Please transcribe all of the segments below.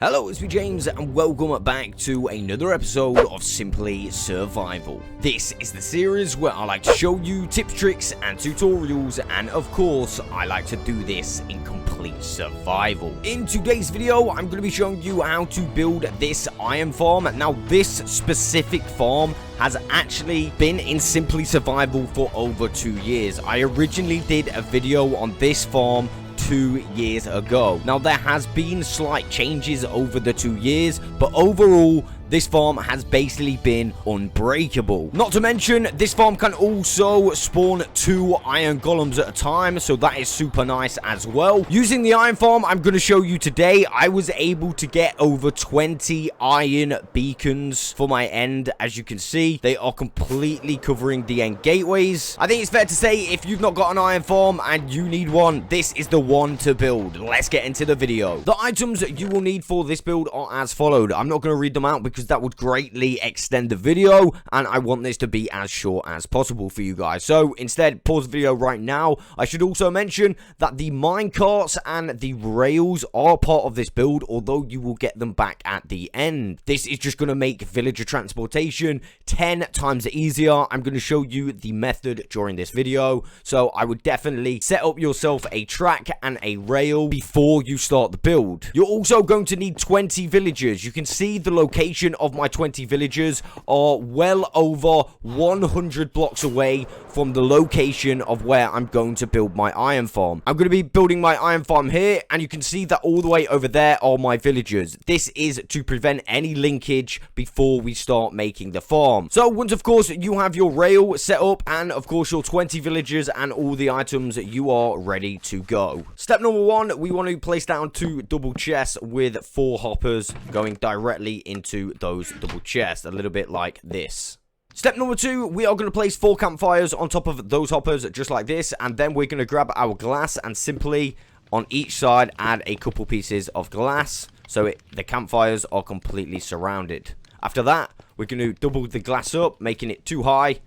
Hello, it's me James and welcome back to another episode of Simply Survival. This is the series where I like to show you tips, tricks and tutorials, and of course I like to do this in complete survival. In today's video I'm going to be showing you how to build this iron farm. Now this specific farm has actually been in Simply Survival for over 2 years. I originally did a video on this farm 2 years ago. Now there has been slight changes over the 2 years, but overall this farm has basically been unbreakable. Not to mention, this farm can also spawn 2 iron golems at a time, so that is super nice as well. Using the iron farm I'm going to show you today, I was able to get over 20 iron beacons for my end. As you can see, they are completely covering the end gateways. I think it's fair to say if you've not got an iron farm and you need one, this is the one to build. Let's get into the video. The items you will need for this build are as followed. I'm not going to read them out because that would greatly extend the video, and I want this to be as short as possible for you guys. So instead, pause the video right now. I should also mention that the minecarts and the rails are part of this build, although you will get them back at the end. This is just going to make villager transportation 10 times easier. I'm going to show you the method during this video, so I would definitely set up yourself a track and a rail before you start the build. You're also going to need 20 villagers. You can see the location of my 20 villagers are well over 100 blocks away from the location of where I'm going to build my iron farm. I'm going to be building my iron farm here, and you can see that all the way over there are my villagers. This is to prevent any linkage before we start making the farm. So once of course you have your rail set up and of course your 20 villagers and all the items, you are ready to go. Step number 1, we want to place down 2 double chests with 4 hoppers going directly into those double chests, a little bit like this. Step number 2, we are going to place 4 campfires on top of those hoppers just like this, and then we're going to grab our glass and simply on each side add a couple pieces of glass so the campfires are completely surrounded. After that, we're going to double the glass up, making it too high,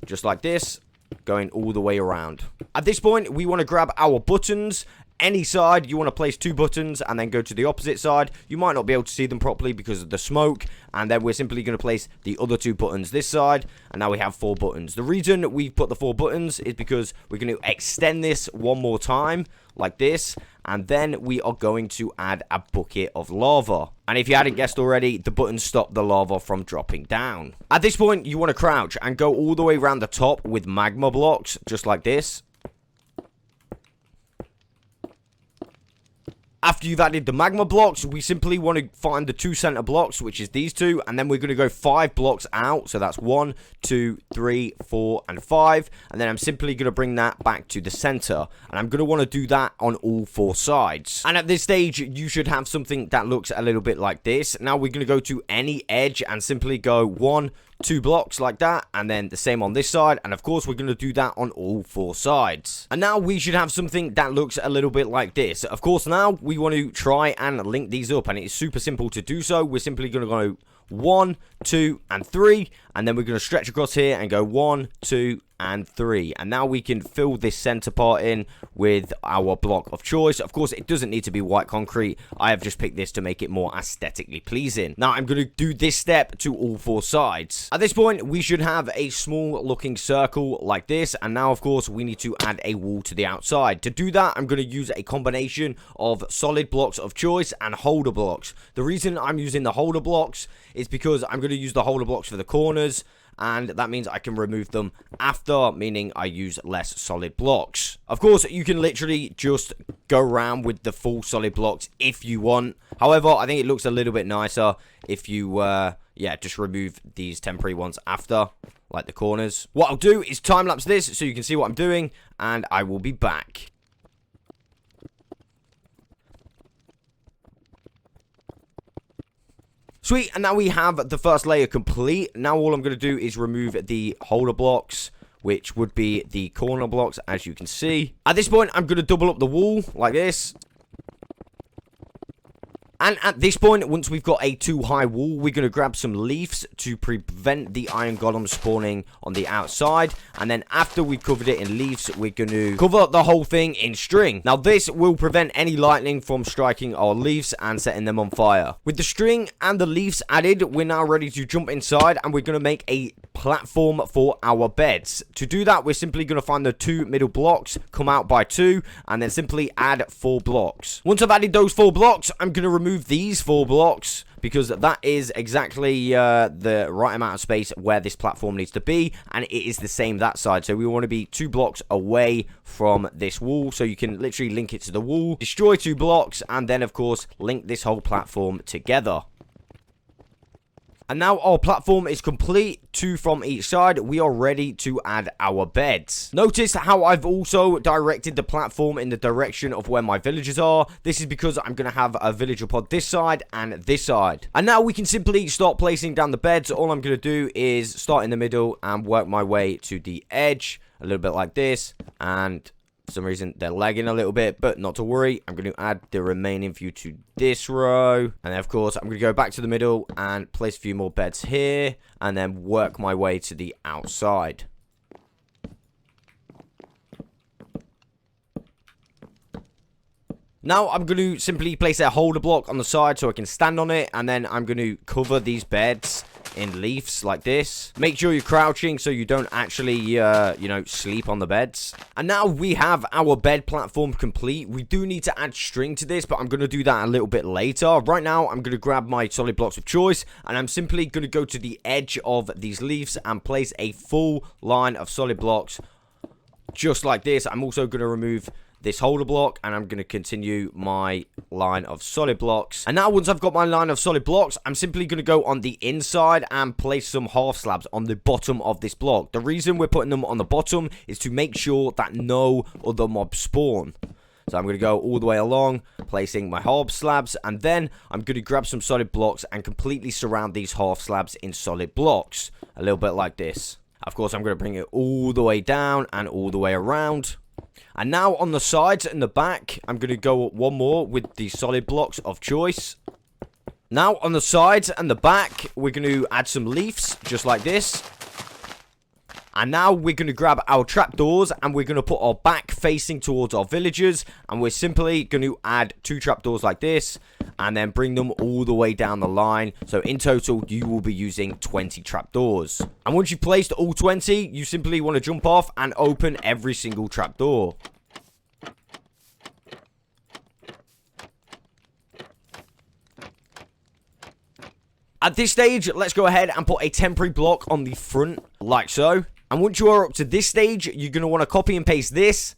just like this, going all the way around. At this point, we want to grab our buttons. Any side, you want to place 2 buttons and then go to the opposite side. You might not be able to see them properly because of the smoke, and then we're simply going to place the other 2 buttons this side, and now we have 4 buttons. The reason we've put the 4 buttons is because we're going to extend this one more time like this, and then we are going to add a bucket of lava. And if you hadn't guessed already, the buttons stop the lava from dropping down. At this point, you want to crouch and go all the way around the top with magma blocks just like this. After you've added the magma blocks, we simply want to find the 2 center blocks, which is these 2, and then we're going to go 5 blocks out. So that's 1, 2, 3, 4, and 5. And then I'm simply going to bring that back to the center. And I'm going to want to do that on all 4 sides. And at this stage, you should have something that looks a little bit like this. Now we're going to go to any edge and simply go 1, 2 blocks like that, and then the same on this side, and of course we're going to do that on all 4 sides. And now we should have something that looks a little bit like this. Of course now we want to try and link these up, and it is super simple to do so. We're simply going to go 1, 2, and 3, and then we're going to stretch across here and go 1, 2, and 3, and now we can fill this center part in with our block of choice. Of course it doesn't need to be white concrete. I have just picked this to make it more aesthetically pleasing. Now I'm going to do this step to all 4 sides. At this point we should have a small looking circle like this, and now of course we need to add a wall to the outside. To do that I'm going to use a combination of solid blocks of choice and holder blocks. The reason I'm using the holder blocks is because I'm going to use the holder blocks for the corners, and that means I can remove them after, meaning I use less solid blocks. Of course, you can literally just go around with the full solid blocks if you want. However, I think it looks a little bit nicer if you, just remove these temporary ones after, like the corners. What I'll do is time-lapse this so you can see what I'm doing, and I will be back. Sweet, and now we have the first layer complete. Now all I'm going to do is remove the holder blocks, which would be the corner blocks, as you can see. At this point, I'm going to double up the wall like this. And at this point, once we've got a too high wall, we're going to grab some leaves to prevent the iron golem spawning on the outside. And then after we've covered it in leaves, we're going to cover the whole thing in string. Now this will prevent any lightning from striking our leaves and setting them on fire. With the string and the leaves added, we're now ready to jump inside and we're going to make a platform for our beds. To do that, we're simply going to find the 2 middle blocks, come out by 2, and then simply add 4 blocks. Once I've added those 4 blocks, I'm going to remove these 4 blocks because that is exactly the right amount of space where this platform needs to be, and it is the same that side. So we want to be 2 blocks away from this wall, so you can literally link it to the wall, destroy 2 blocks, and then of course link this whole platform together. And now our platform is complete, 2 from each side. We are ready to add our beds. Notice how I've also directed the platform in the direction of where my villagers are. This is because I'm going to have a villager pod this side and this side. And now we can simply start placing down the beds. All I'm going to do is start in the middle and work my way to the edge, a little bit like this, and for some reason they're lagging a little bit, but not to worry. I'm going to add the remaining few to this row, and then of course I'm going to go back to the middle and place a few more beds here, and then work my way to the outside. Now I'm going to simply place a holder block on the side so I can stand on it, and then I'm going to cover these beds in leaves like this. Make sure you're crouching so you don't actually, you know, sleep on the beds. And now we have our bed platform complete. We do need to add string to this, but I'm going to do that a little bit later. Right now, I'm going to grab my solid blocks of choice, and I'm simply going to go to the edge of these leaves and place a full line of solid blocks just like this. I'm also going to remove this holder block, and I'm going to continue my line of solid blocks. And now once I've got my line of solid blocks, I'm simply going to go on the inside and place some half slabs on the bottom of this block. The reason we're putting them on the bottom is to make sure that no other mobs spawn. So I'm going to go all the way along, placing my half slabs, and then I'm going to grab some solid blocks and completely surround these half slabs in solid blocks, a little bit like this. Of course, I'm going to bring it all the way down and all the way around. And now on the sides and the back, I'm going to go one more with the solid blocks of choice. Now on the sides and the back, we're going to add some leaves, just like this. And now we're going to grab our trapdoors, and we're going to put our back facing towards our villagers. And we're simply going to add 2 trapdoors like this, and then bring them all the way down the line. So in total, you will be using 20 trapdoors. And once you've placed all 20, you simply want to jump off and open every single trapdoor. At this stage, let's go ahead and put a temporary block on the front, like so. And once you are up to this stage, you're going to want to copy and paste this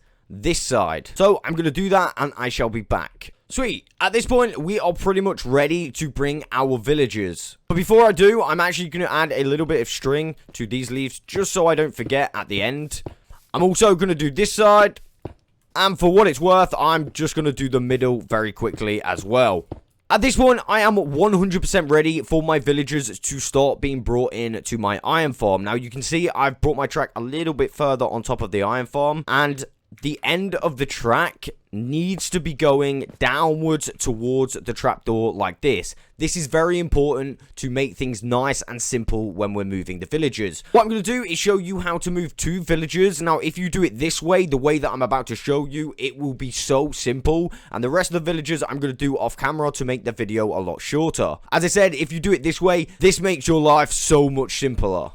side. So I'm going to do that, and I shall be back. Sweet. At this point, we are pretty much ready to bring our villagers. But before I do, I'm actually going to add a little bit of string to these leaves, just so I don't forget at the end. I'm also going to do this side. And for what it's worth, I'm just going to do the middle very quickly as well. At this point, I am 100% ready for my villagers to start being brought in to my iron farm. Now, you can see I've brought my track a little bit further on top of the iron farm, and the end of the track needs to be going downwards towards the trapdoor like this. This is very important to make things nice and simple when we're moving the villagers. What I'm going to do is show you how to move 2 villagers. Now, if you do it this way, the way that I'm about to show you, it will be so simple. And the rest of the villagers I'm going to do off camera to make the video a lot shorter. As I said, if you do it this way, this makes your life so much simpler.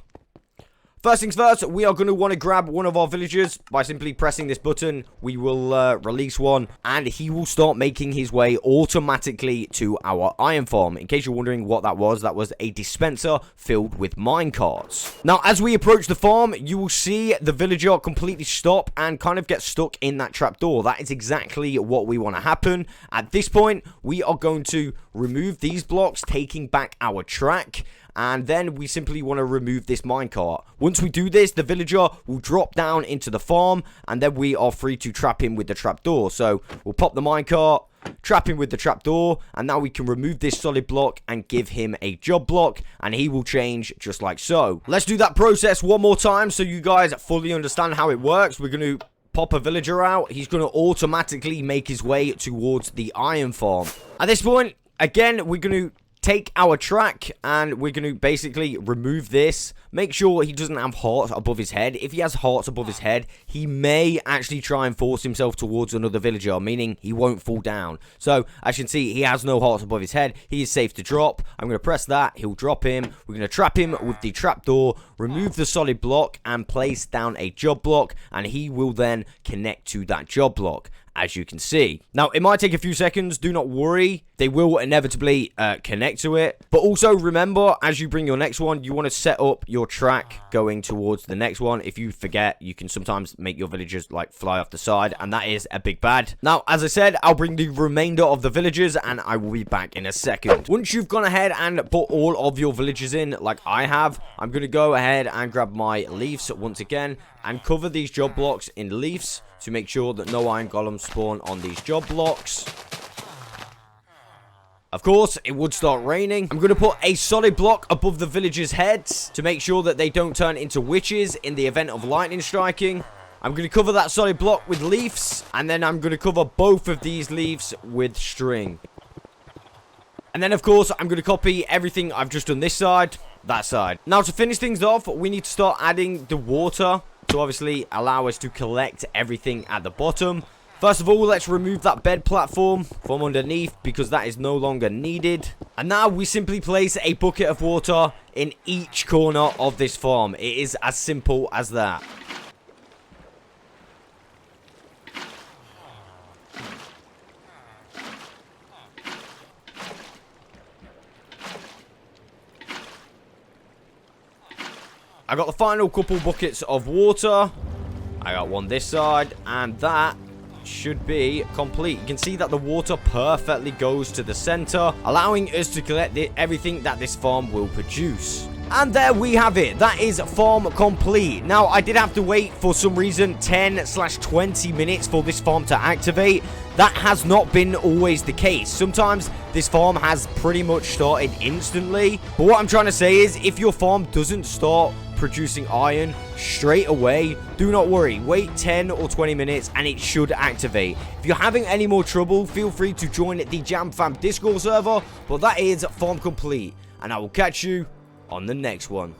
First things first, we are going to want to grab one of our villagers. By simply pressing this button, we will release one, and he will start making his way automatically to our iron farm. In case you're wondering what that was a dispenser filled with minecarts. Now, as we approach the farm, you will see the villager completely stop and kind of get stuck in that trapdoor. That is exactly what we want to happen. At this point, we are going to remove these blocks, taking back our track. And then we simply want to remove this minecart. Once we do this, the villager will drop down into the farm, and then we are free to trap him with the trapdoor. So we'll pop the minecart, trap him with the trapdoor, and now we can remove this solid block and give him a job block, and he will change just like so. Let's do that process one more time so you guys fully understand how it works. We're going to pop a villager out. He's going to automatically make his way towards the iron farm. At this point, again, we're going to take our track and we're going to basically remove this. Make sure he doesn't have hearts above his head. If he has hearts above his head, he may actually try and force himself towards another villager, meaning he won't fall down. So, as you can see, he has no hearts above his head. He is safe to drop. I'm going to press that. He'll drop him. We're going to trap him with the trapdoor, remove the solid block, and place down a job block, and he will then connect to that job block, as you can see. Now, it might take a few seconds. Do not worry. They will inevitably connect to it. But also, remember, as you bring your next one, you want to set up your track going towards the next one. If you forget, you can sometimes make your villagers, like, fly off the side, and that is a big bad. Now, as I said, I'll bring the remainder of the villagers, and I will be back in a second. Once you've gone ahead and put all of your villagers in, like I have, I'm going to go ahead and grab my leaves once again, and cover these job blocks in leaves to make sure that no iron golems spawn on these job blocks. Of course, it would start raining. I'm going to put a solid block above the villagers' heads to make sure that they don't turn into witches in the event of lightning striking. I'm going to cover that solid block with leaves, and then I'm going to cover both of these leaves with string. And then, of course, I'm going to copy everything I've just done this side, that side. Now, to finish things off, we need to start adding the water to obviously allow us to collect everything at the bottom. First of all, let's remove that bed platform from underneath because that is no longer needed. And now we simply place a bucket of water in each corner of this farm. It is as simple as that. I got the final couple buckets of water. I got one this side, and that should be complete. You can see that the water perfectly goes to the center, allowing us to collect everything that this farm will produce. And there we have it. That is farm complete. Now, I did have to wait for some reason 10/20 minutes for this farm to activate. That has not been always the case. Sometimes this farm has pretty much started instantly. But what I'm trying to say is, if your farm doesn't start producing iron straight away, do not worry. Wait 10 or 20 minutes and it should activate. If you're having any more trouble, feel free to join the Jam Fam Discord server. But that is farm complete, and I will catch you on the next one.